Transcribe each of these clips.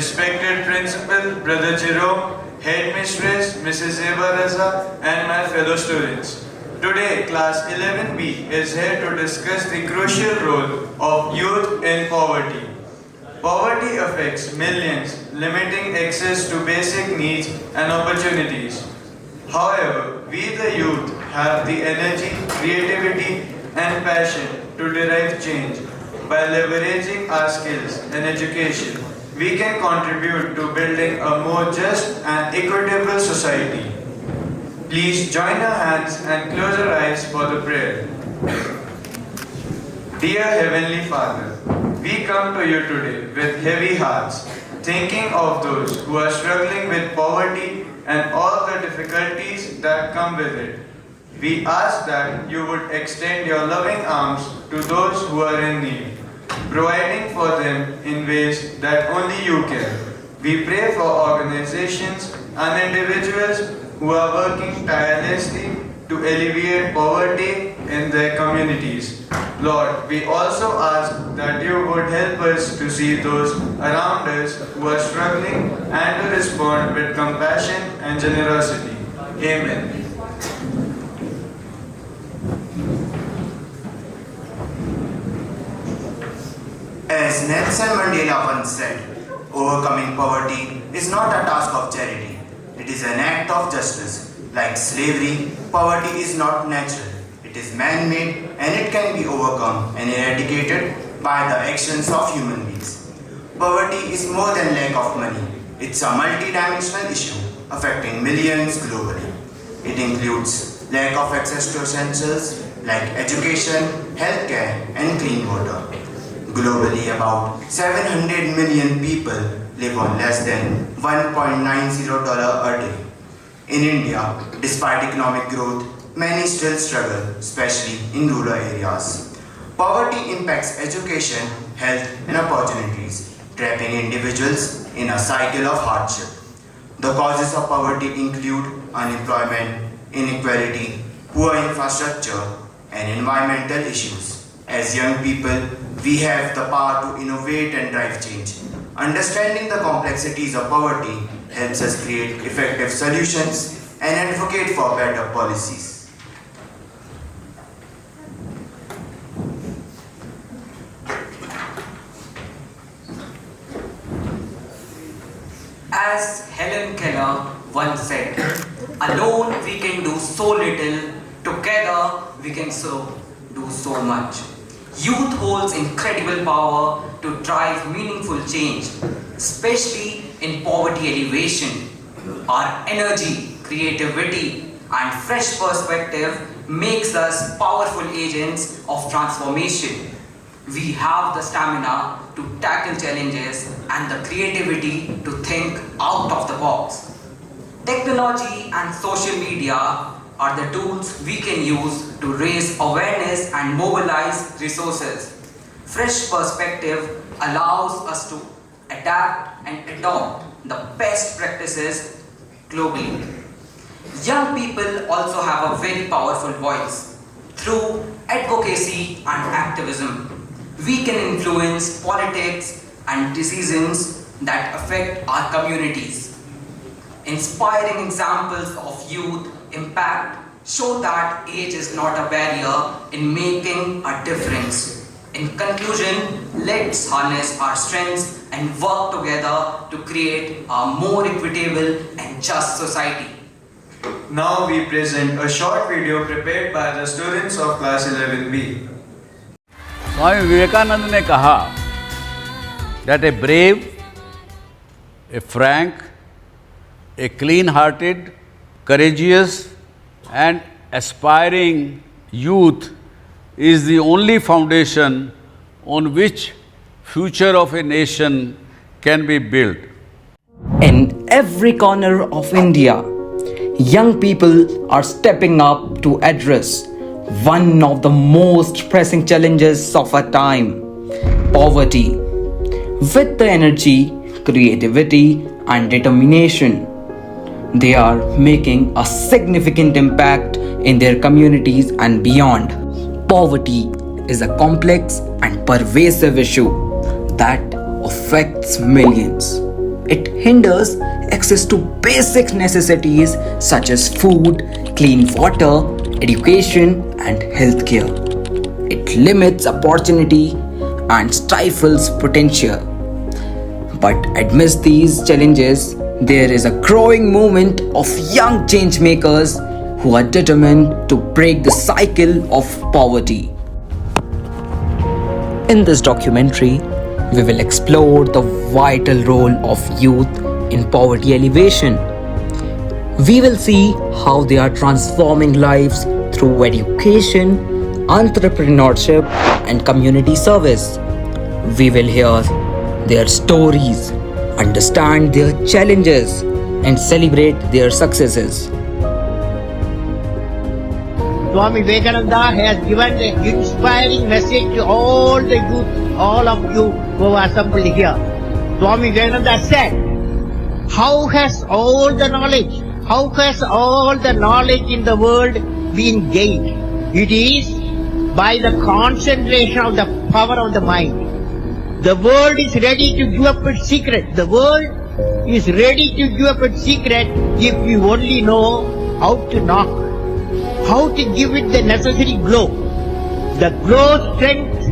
respected Principal, Brother Jerome, Headmistress, Mrs. Eva Raza, and my fellow students. Today, Class 11B is here to discuss the crucial role of youth in poverty. Poverty affects millions, limiting access to basic needs and opportunities. However, we the youth have the energy, creativity, and passion to derive change. By leveraging our skills and education, we can contribute to building a more just and equitable society. Please join our hands and close our eyes for the prayer. Dear Heavenly Father, we come to you today with heavy hearts, thinking of those who are struggling with poverty and all the difficulties that come with it. We ask that you would extend your loving arms to those who are in need, providing for them in ways that only you can. We pray for organizations and individuals who are working tirelessly to alleviate poverty in their communities. Lord, we also ask that you would help us to see those around us who are struggling and to respond with compassion and generosity. Amen. As Nelson Mandela once said, overcoming poverty is not a task of charity. It is an act of justice. Like slavery, poverty is not natural. It is man-made and it can be overcome and eradicated by the actions of human beings. Poverty is more than lack of money. It's a multi-dimensional issue affecting millions globally. It includes lack of access to essentials like education, healthcare, and clean water. Globally, about 700 million people live on less than $1.90 a day. In India, despite economic growth, many still struggle, especially in rural areas. Poverty impacts education, health, and opportunities, trapping individuals in a cycle of hardship. The causes of poverty include unemployment, inequality, poor infrastructure, and environmental issues. As young people, we have the power to innovate and drive change. Understanding the complexities of poverty helps us create effective solutions and advocate for better policies. As Helen Keller once said, alone we can do so little, together we can do so much. Youth holds incredible power to drive meaningful change, especially in poverty alleviation. Our energy, creativity, and fresh perspective makes us powerful agents of transformation. We have the stamina to tackle challenges and the creativity to think out of the box. Technology and social media are the tools we can use to raise awareness and mobilize resources. Fresh perspective allows us to adapt and adopt the best practices globally. Young people also have a very powerful voice. Through advocacy and activism, we can influence politics and decisions that affect our communities. Inspiring examples of youth impact show that age is not a barrier in making a difference. In conclusion, let's harness our strengths and work together to create a more equitable and just society. Now we present a short video prepared by the students of Class 11B. Swami Vivekananda ने कहा that a brave, a frank, a clean-hearted, courageous and aspiring youth is the only foundation on which future of a nation can be built. In every corner of India, young people are stepping up to address one of the most pressing challenges of our time, poverty. With the energy, creativity, and determination, they are making a significant impact in their communities and beyond. Poverty is a complex and pervasive issue that affects millions. hinders access to basic necessities such as food, clean water, education, and healthcare. It limits opportunity and stifles potential. But amidst these challenges, there is a growing movement of young change makers who are determined to break the cycle of poverty. In this documentary, we will explore the vital role of youth in poverty alleviation. We will see how they are transforming lives through education, entrepreneurship, and community service. We will hear their stories, understand their challenges, and celebrate their successes. Swami Vivekananda has given an inspiring message to all the youth, all of you who are assembled here. Swami Vivekananda said, how has all the knowledge in the world been gained? It is by the concentration of the power of the mind. The world is ready to give up its secret. The world is ready to give up its secret if we only know how to knock, how to give it the necessary glow. The glow, strength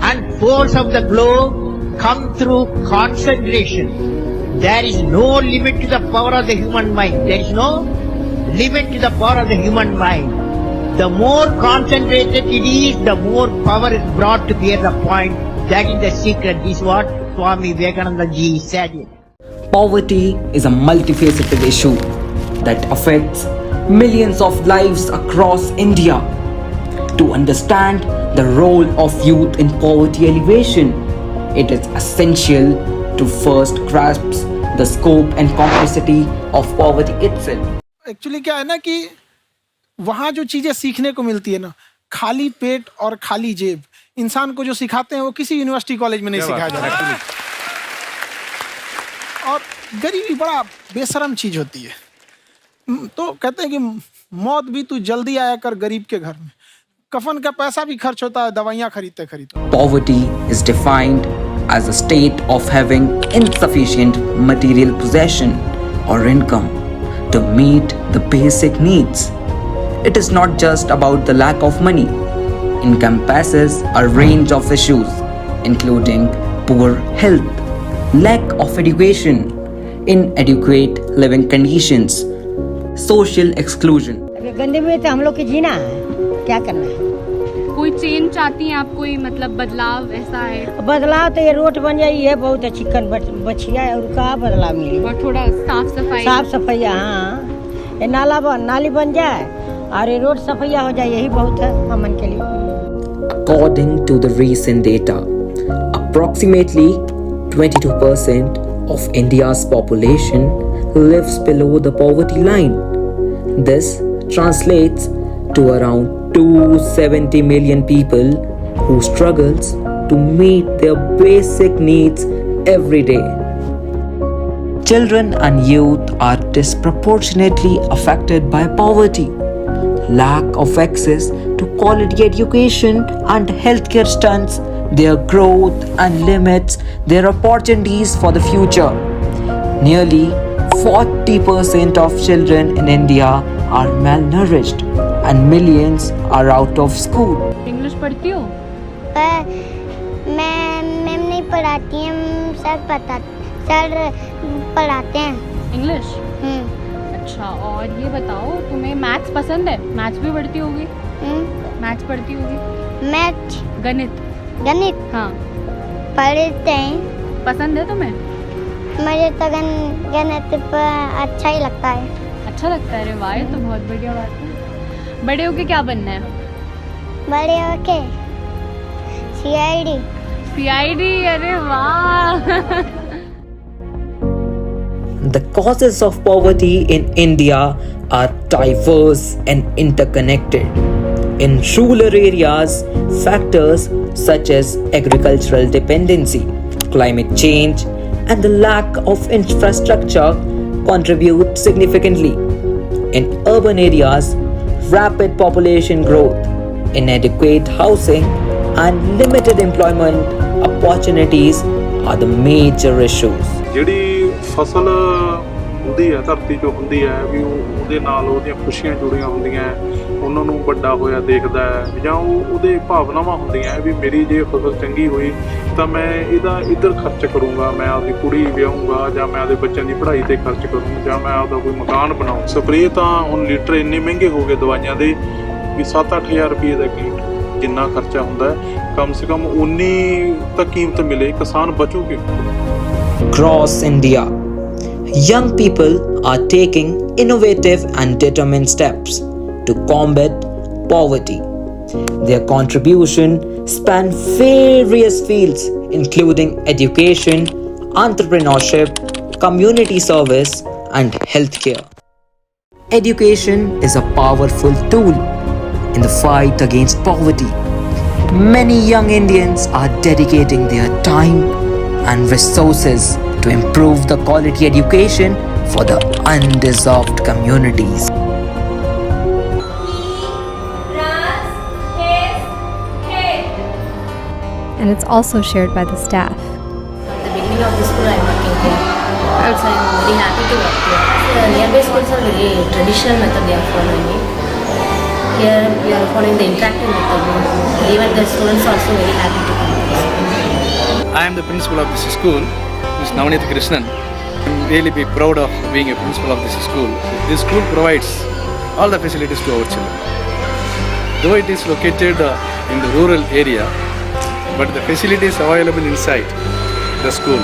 and force of the glow come through concentration. There is no limit to the power of the human mind. There is no limit to the power of the human mind. The more concentrated it is, the more power is brought to bear the point. That is the secret. This is what Swami Vivekananda ji said. Poverty is a multifaceted issue that affects millions of lives across India. To understand the role of youth in poverty alleviation, it is essential to first grasp the scope and complexity of poverty itself. Actually क्या है ना कि वहाँ जो चीज़ें सीखने को मिलती है ना, खाली पेट और खाली जेब इंसान को जो सिखाते हैं वो किसी यूनिवर्सिटी कॉलेज में नहीं सिखाया जाता। और गरीबी बड़ा बेशरम चीज़ होती है। तो कहते हैं कि मौत भी तू जल्दी आया कर गरीब के घर में, कफन का पैसा भी खर्च होता है दवाइयाँ खरीदते खरीदते। Poverty is defined as a state of having insufficient material possession or income to meet the basic needs. It is not just about the lack of money. It encompasses a range of issues, including poor health, lack of education, inadequate living conditions, social exclusion. गंदे में तो हम लोग के जीना है, क्या करना है? कोई चेंज चाहती हैं आप, कोई मतलब बदलाव ऐसा है? बदलाव तो ये रोड बन जाए, ये बहुत अच्छी बचिया है, और का बदलाव मिले? और थोड़ा साफ सफाई, हाँ, ये नाली बन जाए और ये रोड सफाइया हो जाए, यही बहुत है हमन के लिए। According to the recent data, approximately 22% of India's population lives below the poverty line. This translates to around 270 million people who struggles to meet their basic needs every day. Children and youth are disproportionately affected by poverty. Lack of access to quality education and healthcare stunts their growth and limits their opportunities for the future. Nearly 40% of children in India are malnourished and millions are out of school. English पढ़ती हो? Ma'am नहीं पढ़ाती हैं, sir पढ़ाते हैं English. अच्छा, और ये बताओ तुम्हें मैथ्स पसंद है? मैथ्स भी पढ़ती होगी? मैथ्स पढ़ती होगी? मैथ, गणित हाँ पढ़ते हैं। पसंद है तुम्हें? मुझे तो गणित अच्छा ही लगता है। अच्छा लगता है? अरे वाह, ये तो बहुत बढ़िया बात है। बड़े होके क्या बनना है? बड़े होके CID, अरे वाह। The causes of poverty in India are diverse and interconnected. In rural areas, factors such as agricultural dependency, climate change, and the lack of infrastructure contribute significantly. In urban areas, rapid population growth, inadequate housing, and limited employment opportunities are the major issues. ਜਿਹੜੀ ਫਸਲ ਹੁੰਦੀ ਹੈ ਧਰਤੀ 'ਚੋਂ ਹੁੰਦੀ ਹੈ ਵੀ ਉਹਦੇ ਨਾਲ ਉਹਦੀਆਂ ਖੁਸ਼ੀਆਂ ਜੁੜੀਆਂ ਹੁੰਦੀਆਂ ਉਹਨਾਂ ਨੂੰ ਵੱਡਾ ਹੋਇਆ ਦੇਖਦਾ ਹੈ ਜਾਂ ਉਹਦੇ ਭਾਵਨਾਵਾਂ ਹੁੰਦੀਆਂ ਵੀ ਮੇਰੀ ਜੇ ਫਸਲ ਚੰਗੀ ਹੋਈ ਤਾਂ ਮੈਂ ਇਹਦਾ ਇੱਧਰ ਖਰਚ ਕਰੂੰਗਾ, ਮੈਂ ਆਪਦੀ ਕੁੜੀ ਵਿਆਹੂੰਗਾ ਜਾਂ ਮੈਂ ਆਪਦੇ ਬੱਚਿਆਂ ਦੀ ਪੜ੍ਹਾਈ 'ਤੇ ਖਰਚ ਕਰੂੰ ਜਾਂ ਮੈਂ ਆਪਦਾ ਕੋਈ ਮਕਾਨ ਬਣਾਊਂ। ਸਪਰੇਅ ਤਾਂ ਹੁਣ ਲੀਟਰ ਇੰਨੇ ਮਹਿੰਗੇ ਹੋ ਗਏ ਦਵਾਈਆਂ ਦੇ ਵੀ 7-8 ਹਜ਼ਾਰ ਰੁਪਏ ਦਾ ਇੱਕ ਲੀਟਰ ਜਿੰਨਾ ਖਰਚਾ ਹੁੰਦਾ ਹੈ, ਕਮ ਸੇ ਕਮ ਉਨੀ ਤਾਂ ਕੀਮਤ ਮਿਲੇ, ਕਿਸਾਨ ਬਚੂਗੇ। Across India, young people are taking innovative and determined steps to combat poverty. Their contribution span various fields including education, entrepreneurship, community service, and healthcare. Education is a powerful tool in the fight against poverty. Many young Indians are dedicating their time and resources to improve the quality education for the undeserved communities. And it's also shared by the staff. From the beginning of the school, I'm working here. Also, I'm very happy to work here. The nearby schools are very traditional method they are following. Here, we are following the interactive method. Even the students are also very happy to come to the school. I am the principal of this school, Ms. Navneet Krishnan. I'm really be proud of being a principal of this school. This school provides all the facilities to our children. Though it is located in the rural area, but the facilities available inside the school,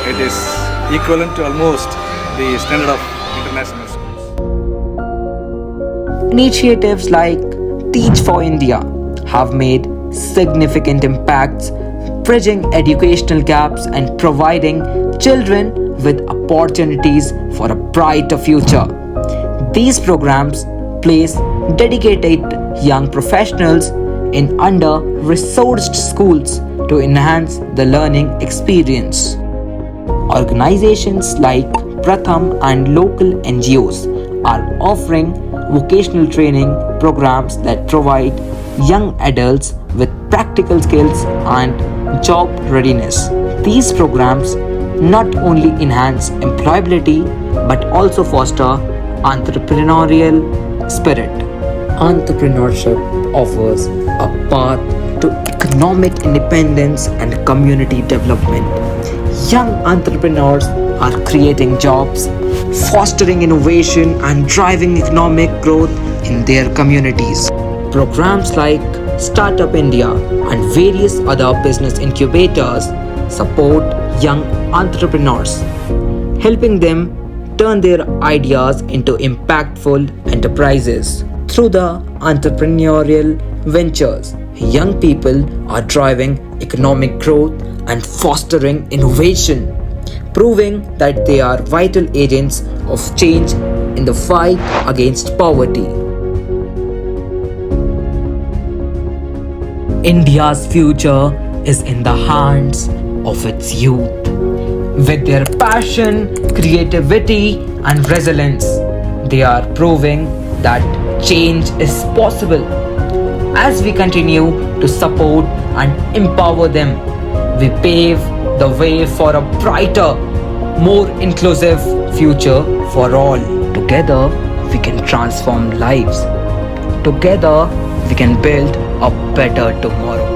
it is equivalent to almost the standard of international schools. Initiatives like Teach for India have made significant impacts, bridging educational gaps and providing children with opportunities for a brighter future. These programs place dedicated young professionals in under-resourced schools to enhance the learning experience. Organizations like Pratham and local NGOs are offering vocational training programs that provide young adults with practical skills and job readiness. These programs not only enhance employability but also foster entrepreneurial spirit. Entrepreneurship offers a path to economic independence and community development. Young entrepreneurs are creating jobs, fostering innovation, and driving economic growth in their communities. Programs like Startup India and various other business incubators support young entrepreneurs, helping them turn their ideas into impactful enterprises. Through the entrepreneurial ventures, young people are driving economic growth and fostering innovation, proving that they are vital agents of change in the fight against poverty. India's future is in the hands of its youth. With their passion, creativity, and resilience, they are proving that change is possible. As we continue to support and empower them, we pave the way for a brighter, more inclusive future for all. Together, we can transform lives. Together, we can build a better tomorrow.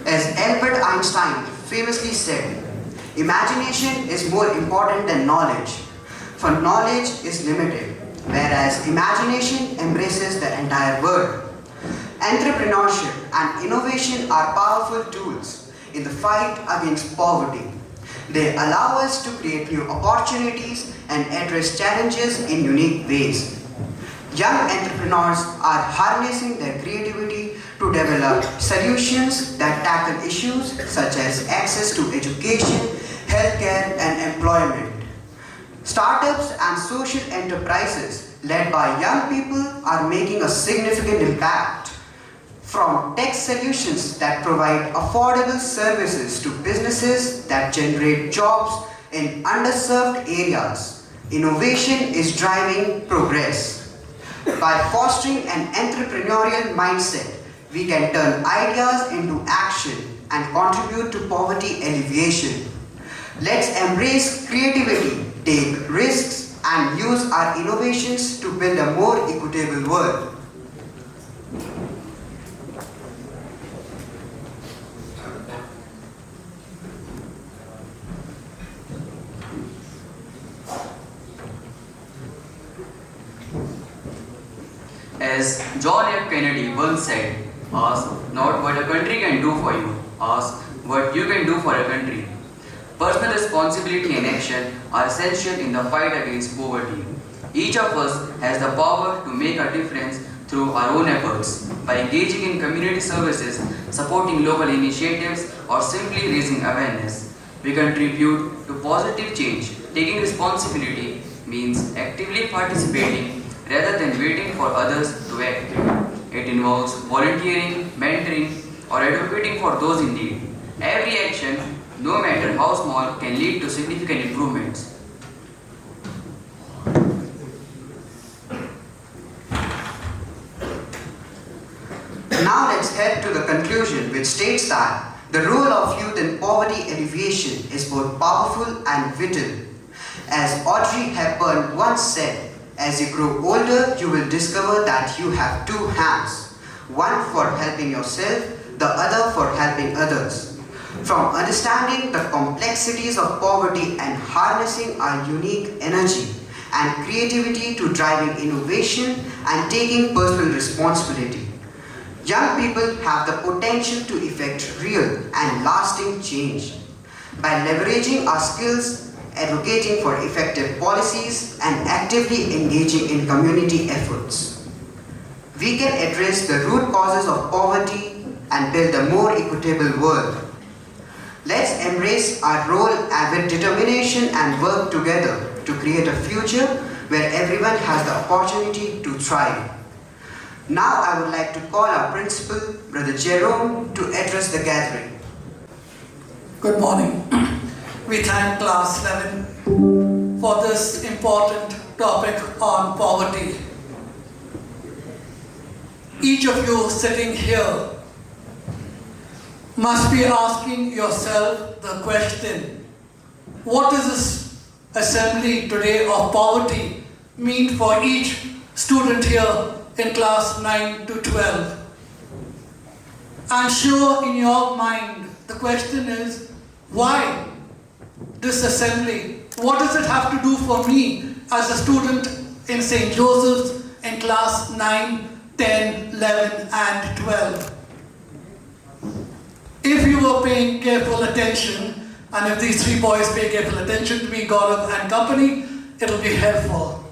As Albert Einstein famously said, imagination is more important than knowledge, for knowledge is limited, whereas imagination embraces the entire world. Entrepreneurship and innovation are powerful tools in the fight against poverty. They allow us to create new opportunities and address challenges in unique ways. Young entrepreneurs are harnessing their creativity to develop solutions that tackle issues such as access to education, healthcare, and employment. Startups and social enterprises led by young people are making a significant impact. From tech solutions that provide affordable services to businesses that generate jobs in underserved areas, innovation is driving progress. By fostering an entrepreneurial mindset, we can turn ideas into action and contribute to poverty alleviation. Let's embrace creativity, take risks, and use our innovations to build a more equitable world. As John F. Kennedy once said, ask not what a country can do for you, ask what you can do for a country. Personal responsibility and action are essential in the fight against poverty. Each of us has the power to make a difference through our own efforts. By engaging in community services, supporting local initiatives, or simply raising awareness, we contribute to positive change. Taking responsibility means actively participating rather than waiting for others to act. It involves volunteering, mentoring, or advocating for those in need. Every action, no matter how small, can lead to significant improvements. Now let's head to the conclusion, which states that the role of youth in poverty alleviation is both powerful and vital. As Audrey Hepburn once said, as you grow older, you will discover that you have two hands, one for helping yourself, the other for helping others. From understanding the complexities of poverty and harnessing our unique energy and creativity to driving innovation and taking personal responsibility, young people have the potential to effect real and lasting change. By leveraging our skills, advocating for effective policies, and actively engaging in community efforts, we can address the root causes of poverty and build a more equitable world. Let's embrace our role with determination and work together to create a future where everyone has the opportunity to thrive. Now I would like to call our principal, Brother Jerome, to address the gathering. Good morning. We thank Class 11 for this important topic on poverty. Each of you sitting here must be asking yourself the question, what does this assembly today of poverty mean for each student here in class 9 to 12? I'm sure in your mind the question is, why this assembly? What does it have to do for me as a student in St. Joseph's in class 9, 10, 11 and 12? If you were paying careful attention, and if these three boys pay careful attention to me, Gaurav and company, it will be helpful.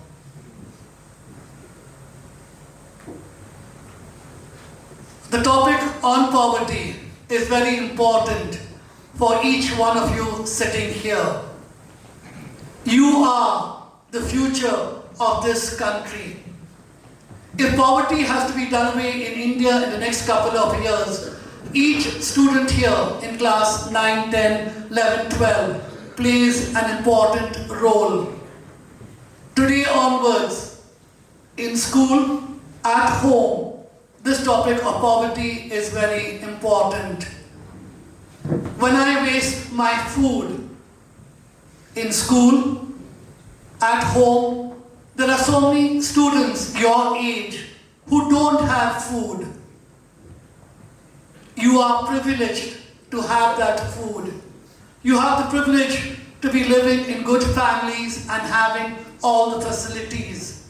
The topic on poverty is very important for each one of you sitting here. You are the future of this country. If poverty has to be done away in India in the next couple of years, each student here in class 9, 10, 11, 12 plays an important role. Today onwards, in school, at home, this topic of poverty is very important. When I waste my food in school, at home, there are so many students your age who don't have food. You are privileged to have that food. You have the privilege to be living in good families and having all the facilities.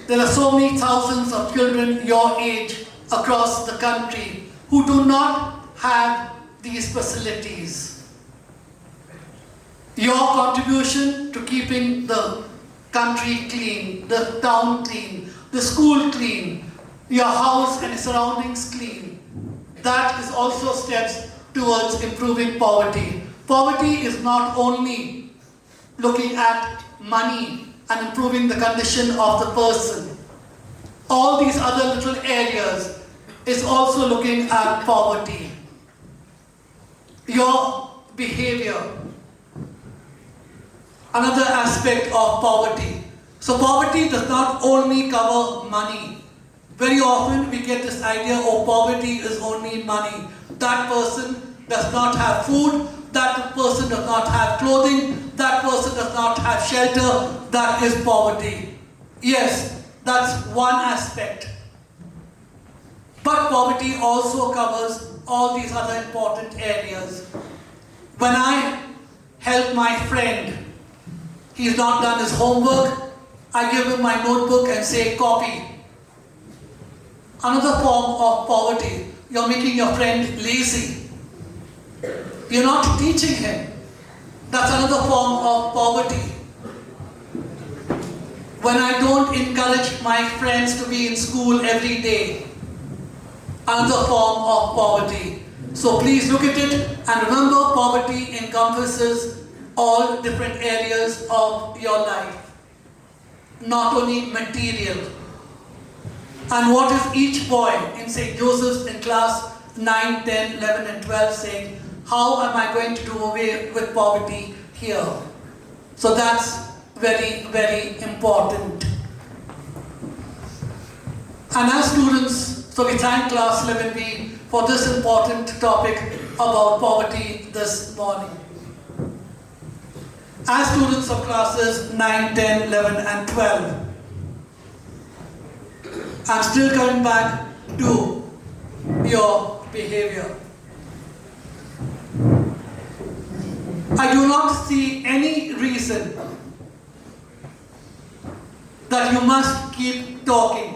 There are so many thousands of children your age across the country who do not have these facilities. Your contribution to keeping the country clean, the town clean, the school clean, your house and surroundings clean, that is also steps towards improving poverty. Poverty is not only looking at money and improving the condition of the person. All these other little areas is also looking at poverty. Your behavior, another aspect of poverty. So poverty does not only cover money. Very often we get this idea, oh, poverty is only money. That person does not have food, that person does not have clothing, that person does not have shelter, that is poverty. Yes, that's one aspect. But poverty also covers all these other important areas. When I help my friend, he's not done his homework, I give him my notebook and say, copy. Another form of poverty, you're making your friend lazy. You're not teaching him. That's another form of poverty. When I don't encourage my friends to be in school every day, another form of poverty. So please look at it and remember, poverty encompasses all different areas of your life, not only material. And what is each boy in St. Joseph's in class 9, 10, 11 and 12 saying? How am I going to do away with poverty here? So that's very, very important. And as students, so we thank class 11B for this important topic about poverty this morning. As students of classes 9, 10, 11 and 12, I'm still coming back to your behavior. I do not see any reason that you must keep talking.